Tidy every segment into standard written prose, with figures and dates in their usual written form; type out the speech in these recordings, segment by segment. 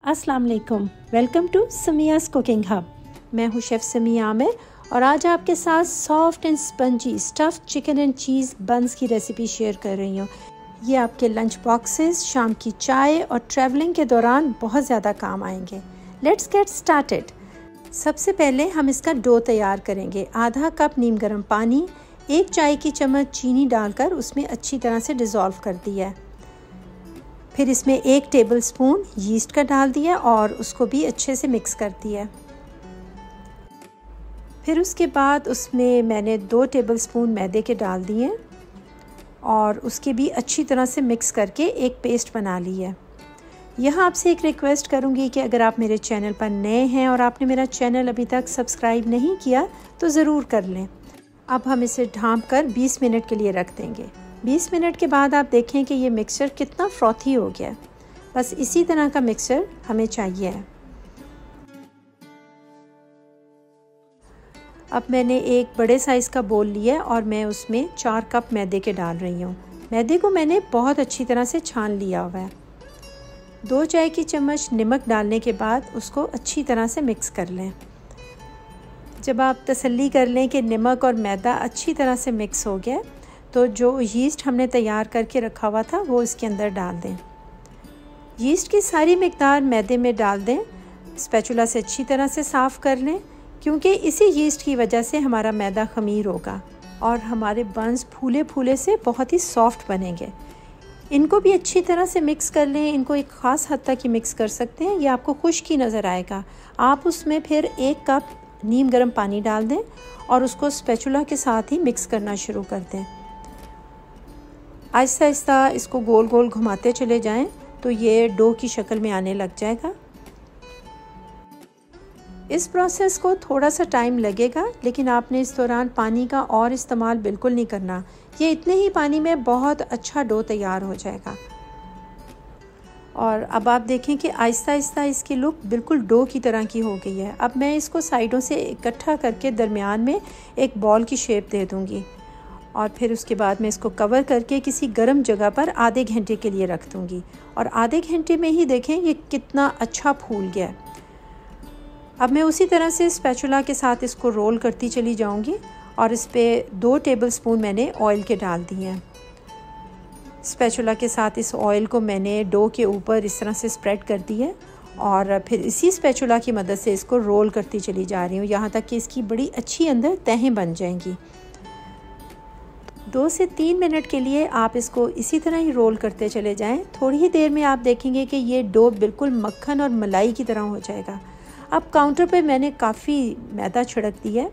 अस्सलाम वालेकुम, welcome to समियाज़ cooking hub. मैं हूँ शेफ़ समिया आमिर और आज आपके साथ soft and spongy stuffed chicken and cheese buns की रेसिपी शेयर कर रही हूँ। ये आपके लंच बॉक्सेस, शाम की चाय और ट्रैवलिंग के दौरान बहुत ज़्यादा काम आएंगे। Let's get started. सबसे पहले हम इसका डो तैयार करेंगे। आधा कप नीम गर्म पानी, 1 चाय की चम्मच चीनी डालकर उसमें अच्छी तरह से डिज़ोल्व कर दिया है। फिर इसमें 1 टेबलस्पून यीस्ट का डाल दिया और उसको भी अच्छे से मिक्स कर दिया। फिर उसके बाद उसमें मैंने 2 टेबलस्पून मैदे के डाल दिए और उसके भी अच्छी तरह से मिक्स करके एक पेस्ट बना ली है। यहाँ आपसे एक रिक्वेस्ट करूँगी कि अगर आप मेरे चैनल पर नए हैं और आपने मेरा चैनल अभी तक सब्सक्राइब नहीं किया तो ज़रूर कर लें। अब हम इसे ढाँप कर 20 मिनट के लिए रख देंगे। 20 मिनट के बाद आप देखें कि ये मिक्सचर कितना फ्रॉथी हो गया। बस इसी तरह का मिक्सचर हमें चाहिए है। अब मैंने एक बड़े साइज़ का बोल लिया और मैं उसमें 4 कप मैदे के डाल रही हूँ। मैदे को मैंने बहुत अच्छी तरह से छान लिया हुआ है। 2 चाय की चम्मच नमक डालने के बाद उसको अच्छी तरह से मिक्स कर लें। जब आप तसल्ली कर लें कि नमक और मैदा अच्छी तरह से मिक्स हो गया तो जो यीस्ट हमने तैयार करके रखा हुआ था वो इसके अंदर डाल दें। यीस्ट की सारी मिकदार मैदे में डाल दें। स्पैचुला से अच्छी तरह से साफ़ कर लें क्योंकि इसी यीस्ट की वजह से हमारा मैदा ख़मीर होगा और हमारे बन्स फूले फूले से बहुत ही सॉफ्ट बनेंगे। इनको भी अच्छी तरह से मिक्स कर लें। इनको एक ख़ास हद तक ही मिक्स कर सकते हैं। ये आपको खुश्क ही नज़र आएगा। आप उसमें फिर 1 कप नीम गर्म पानी डाल दें और उसको स्पैचुला के साथ ही मिक्स करना शुरू कर दें। आहिस्ता आहिस्ता इसको गोल गोल घुमाते चले जाएं तो ये डो की शक्ल में आने लग जाएगा। इस प्रोसेस को थोड़ा सा टाइम लगेगा लेकिन आपने इस दौरान पानी का और इस्तेमाल बिल्कुल नहीं करना। ये इतने ही पानी में बहुत अच्छा डो तैयार हो जाएगा। और अब आप देखें कि आहिस्ता आहिस्ता इसकी लुक बिल्कुल डो की तरह की हो गई है। अब मैं इसको साइडों से इकट्ठा करके दरमियान में एक बॉल की शेप दे दूँगी और फिर उसके बाद मैं इसको कवर करके किसी गर्म जगह पर आधे घंटे के लिए रख दूँगी। और आधे घंटे में ही देखें ये कितना अच्छा फूल गया है। अब मैं उसी तरह से स्पैचुला के साथ इसको रोल करती चली जाऊँगी और इस पर 2 टेबलस्पून मैंने ऑयल के डाल दिए हैं। स्पैचुला के साथ इस ऑयल को मैंने डो के ऊपर इस तरह से स्प्रेड कर दिया है और फिर इसी स्पैचुला की मदद से इसको रोल करती चली जा रही हूँ यहाँ तक कि इसकी बड़ी अच्छी अंदर तहें बन जाएंगी। 2 से 3 मिनट के लिए आप इसको इसी तरह ही रोल करते चले जाएं। थोड़ी ही देर में आप देखेंगे कि ये डो बिल्कुल मक्खन और मलाई की तरह हो जाएगा। अब काउंटर पे मैंने काफ़ी मैदा छिड़क दिया है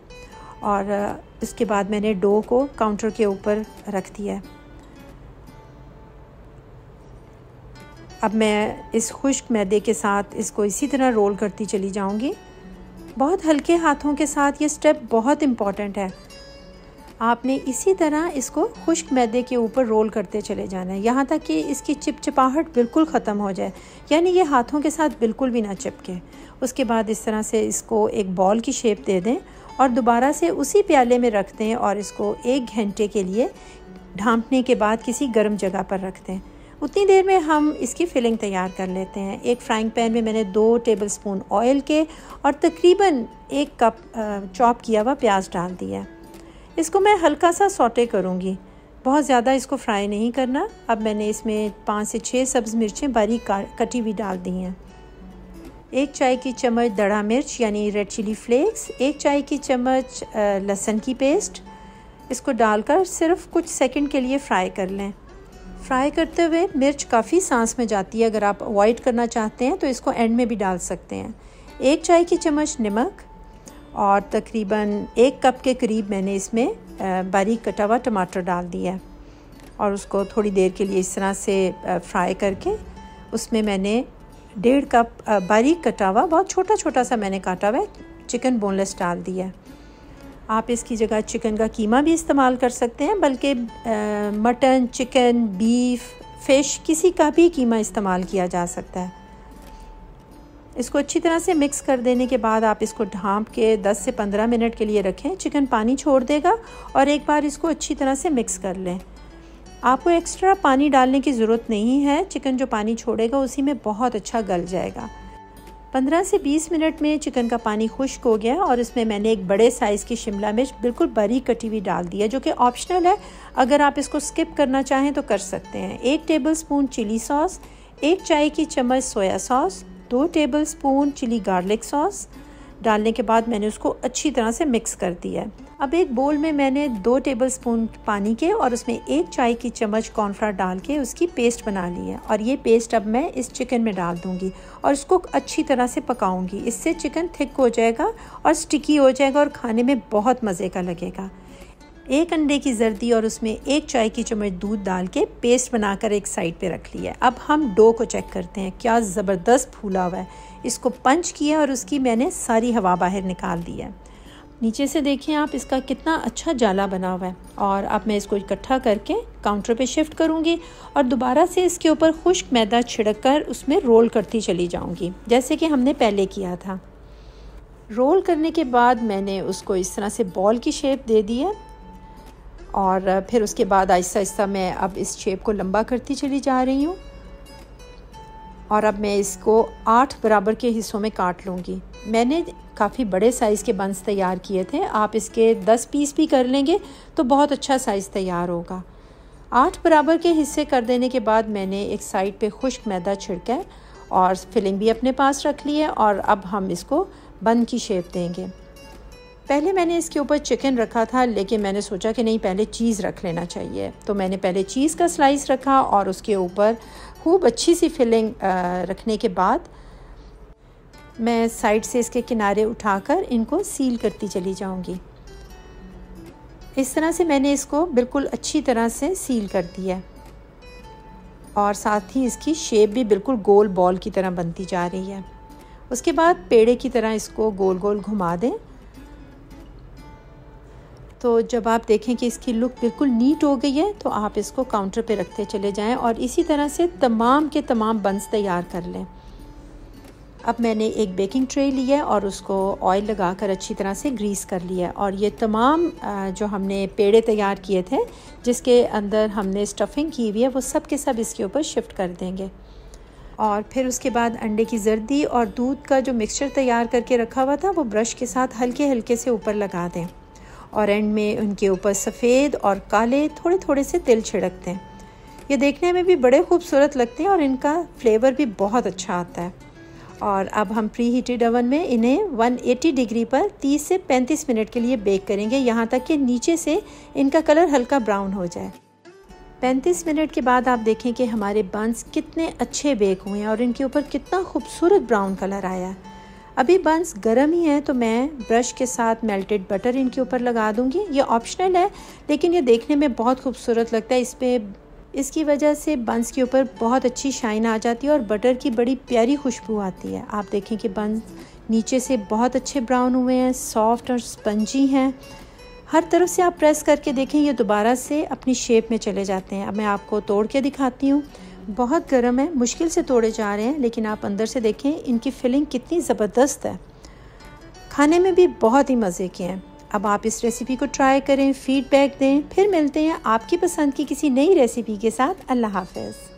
और इसके बाद मैंने डो को काउंटर के ऊपर रख दिया है। अब मैं इस खुश्क मैदे के साथ इसको इसी तरह रोल करती चली जाऊंगी। बहुत हल्के हाथों के साथ ये स्टेप बहुत इम्पॉर्टेंट है। आपने इसी तरह इसको खुश्क मैदे के ऊपर रोल करते चले जाना है यहाँ तक कि इसकी चिपचिपाहट बिल्कुल ख़त्म हो जाए, यानी ये हाथों के साथ बिल्कुल भी ना चिपके। उसके बाद इस तरह से इसको एक बॉल की शेप दे दें और दोबारा से उसी प्याले में रख दें और इसको 1 घंटे के लिए ढाँपने के बाद किसी गर्म जगह पर रख दें। उतनी देर में हम इसकी फिलिंग तैयार कर लेते हैं। एक फ्राइंग पैन में मैंने 2 टेबलस्पून ऑयल के और तकरीबन 1 कप चॉप किया हुआ प्याज डाल दिया है। इसको मैं हल्का सा सौटे करूँगी, बहुत ज़्यादा इसको फ्राई नहीं करना। अब मैंने इसमें 5 से 6 सब्ज़ मिर्चें बारीक कटी हुई डाल दी हैं। 1 चाय की चम्मच दड़ा मिर्च यानी रेड चिली फ्लेक्स, 1 चाय की चम्मच लहसुन की पेस्ट, इसको डालकर सिर्फ कुछ सेकंड के लिए फ्राई कर लें। फ्राई करते हुए मिर्च काफ़ी सांस में जाती है। अगर आप अवॉइड करना चाहते हैं तो इसको एंड में भी डाल सकते हैं। 1 चाय की चम्मच नमक और तकरीबन 1 कप के करीब मैंने इसमें बारीक कटा हुआ टमाटर डाल दिया है और उसको थोड़ी देर के लिए इस तरह से फ्राई करके उसमें मैंने 1.5 कप बारीक कटा हुआ, बहुत छोटा छोटा सा मैंने काटा हुआ चिकन बोनलेस डाल दिया है। आप इसकी जगह चिकन का कीमा भी इस्तेमाल कर सकते हैं, बल्कि मटन, चिकन, बीफ, फ़िश किसी का भी कीमा इस्तेमाल किया जा सकता है। इसको अच्छी तरह से मिक्स कर देने के बाद आप इसको ढाँप के 10 से 15 मिनट के लिए रखें। चिकन पानी छोड़ देगा और एक बार इसको अच्छी तरह से मिक्स कर लें। आपको एक्स्ट्रा पानी डालने की ज़रूरत नहीं है। चिकन जो पानी छोड़ेगा उसी में बहुत अच्छा गल जाएगा। 15 से 20 मिनट में चिकन का पानी खुश्क हो गया और इसमें मैंने एक बड़े साइज़ की शिमला मिर्च बिल्कुल बारीक कटी हुई डाल दी है, जो कि ऑप्शनल है। अगर आप इसको स्किप करना चाहें तो कर सकते हैं। 1 टेबलस्पून चिली सॉस, 1 चाय की चम्मच soya sauce, 2 tablespoon chilli garlic sauce डालने के बाद मैंने उसको अच्छी तरह से मिक्स कर दिया है। अब एक बोल में मैंने 2 टेबलस्पून पानी के और उसमें 1 चाय की चम्मच कॉर्नफ्लावर डाल के उसकी पेस्ट बना ली है और ये पेस्ट अब मैं इस चिकन में डाल दूंगी और इसको अच्छी तरह से पकाऊंगी। इससे चिकन थिक हो जाएगा और स्टिकी हो जाएगा और खाने में बहुत मज़े का लगेगा। 1 अंडे की जर्दी और उसमें 1 चाय की चम्मच दूध डाल के पेस्ट बनाकर एक साइड पे रख लिया है। अब हम डो को चेक करते हैं, क्या ज़बरदस्त फूला हुआ है। इसको पंच किया और उसकी मैंने सारी हवा बाहर निकाल दी है। नीचे से देखें आप, इसका कितना अच्छा जाला बना हुआ है। और अब मैं इसको इकट्ठा करके काउंटर पे शिफ्ट करूँगी और दोबारा से इसके ऊपर खुश्क मैदा छिड़क कर उसमें रोल करती चली जाऊँगी, जैसे कि हमने पहले किया था। रोल करने के बाद मैंने उसको इस तरह से बॉल की शेप दे दी है और फिर उसके बाद आहिस्ता आहिस्ता मैं अब इस शेप को लंबा करती चली जा रही हूँ और अब मैं इसको 8 बराबर के हिस्सों में काट लूँगी। मैंने काफ़ी बड़े साइज़ के बंस तैयार किए थे, आप इसके 10 पीस भी कर लेंगे तो बहुत अच्छा साइज़ तैयार होगा। 8 बराबर के हिस्से कर देने के बाद मैंने एक साइड पे खुश्क मैदा छिड़का और फिलिंग भी अपने पास रख ली है और अब हम इसको बन की शेप देंगे। पहले मैंने इसके ऊपर चिकन रखा था, लेकिन मैंने सोचा कि नहीं, पहले चीज़ रख लेना चाहिए, तो मैंने पहले चीज़ का स्लाइस रखा और उसके ऊपर खूब अच्छी सी फिलिंग रखने के बाद मैं साइड से इसके किनारे उठाकर इनको सील करती चली जाऊंगी। इस तरह से मैंने इसको बिल्कुल अच्छी तरह से सील कर दिया और साथ ही इसकी शेप भी बिल्कुल गोल बॉल की तरह बनती जा रही है। उसके बाद पेड़े की तरह इसको गोल गोल घुमा दें। तो जब आप देखें कि इसकी लुक बिल्कुल नीट हो गई है तो आप इसको काउंटर पे रखते चले जाएं और इसी तरह से तमाम के तमाम बंस तैयार कर लें। अब मैंने एक बेकिंग ट्रे लिया है और उसको ऑयल लगाकर अच्छी तरह से ग्रीस कर लिया और ये तमाम जो हमने पेड़े तैयार किए थे जिसके अंदर हमने स्टफिंग की हुई है वो सब के सब इसके ऊपर शिफ्ट कर देंगे। और फिर उसके बाद अंडे की जर्दी और दूध का जो मिक्सचर तैयार करके रखा हुआ था वो ब्रश के साथ हल्के हल्के से ऊपर लगा दें और एंड में उनके ऊपर सफ़ेद और काले थोड़े थोड़े से तिल छिड़कते हैं। ये देखने में भी बड़े खूबसूरत लगते हैं और इनका फ्लेवर भी बहुत अच्छा आता है। और अब हम प्री हीटेड ओवन में इन्हें 180 डिग्री पर 30 से 35 मिनट के लिए बेक करेंगे, यहाँ तक कि नीचे से इनका कलर हल्का ब्राउन हो जाए। 35 मिनट के बाद आप देखें कि हमारे बंस कितने अच्छे बेक हुए हैं और इनके ऊपर कितना खूबसूरत ब्राउन कलर आया है। अभी बंस गर्म ही है तो मैं ब्रश के साथ मेल्टेड बटर इनके ऊपर लगा दूंगी। ये ऑप्शनल है लेकिन ये देखने में बहुत खूबसूरत लगता है। इसकी वजह से बंस के ऊपर बहुत अच्छी शाइन आ जाती है और बटर की बड़ी प्यारी खुशबू आती है। आप देखें कि बंस नीचे से बहुत अच्छे ब्राउन हुए हैं, सॉफ्ट और स्पंजी हैं। हर तरफ से आप प्रेस करके देखें, ये दोबारा से अपनी शेप में चले जाते हैं। अब मैं आपको तोड़ के दिखाती हूँ। बहुत गर्म है, मुश्किल से तोड़े जा रहे हैं, लेकिन आप अंदर से देखें इनकी फिलिंग कितनी ज़बरदस्त है। खाने में भी बहुत ही मज़े के हैं। अब आप इस रेसिपी को ट्राई करें, फीडबैक दें। फिर मिलते हैं आपकी पसंद की किसी नई रेसिपी के साथ। अल्लाह हाफ़िज़।